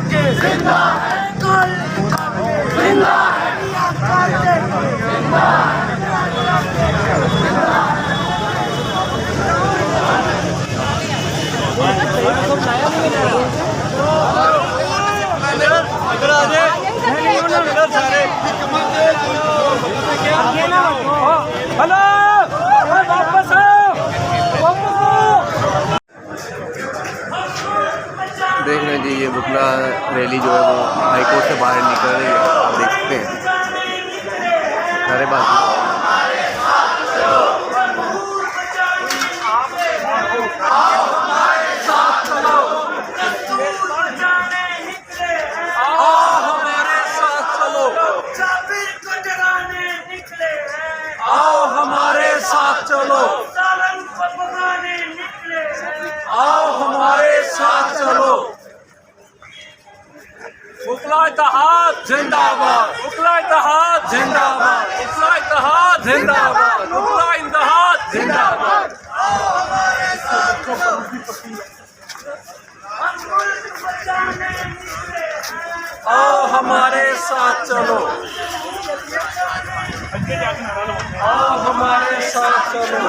के जिंदा है, जिंदा है, हेलो वापस देख लें जी, ये बुकला रैली जो है वो हाईकोर्ट से बाहर निकल रही है, आप देख सकते हैं सारे बात। आओ हमारे साथ चलो, आओ हमारे साथ चलो। बुकला इत्तेहाद जिंदाबाद, बुकला इत्तेहाद जिंदाबाद, बुकला इत्तेहाद जिंदाबाद, बुकला इत्तेहाद जिंदाबाद। आओ हमारे साथ चलो, आओ हमारे साथ चलो।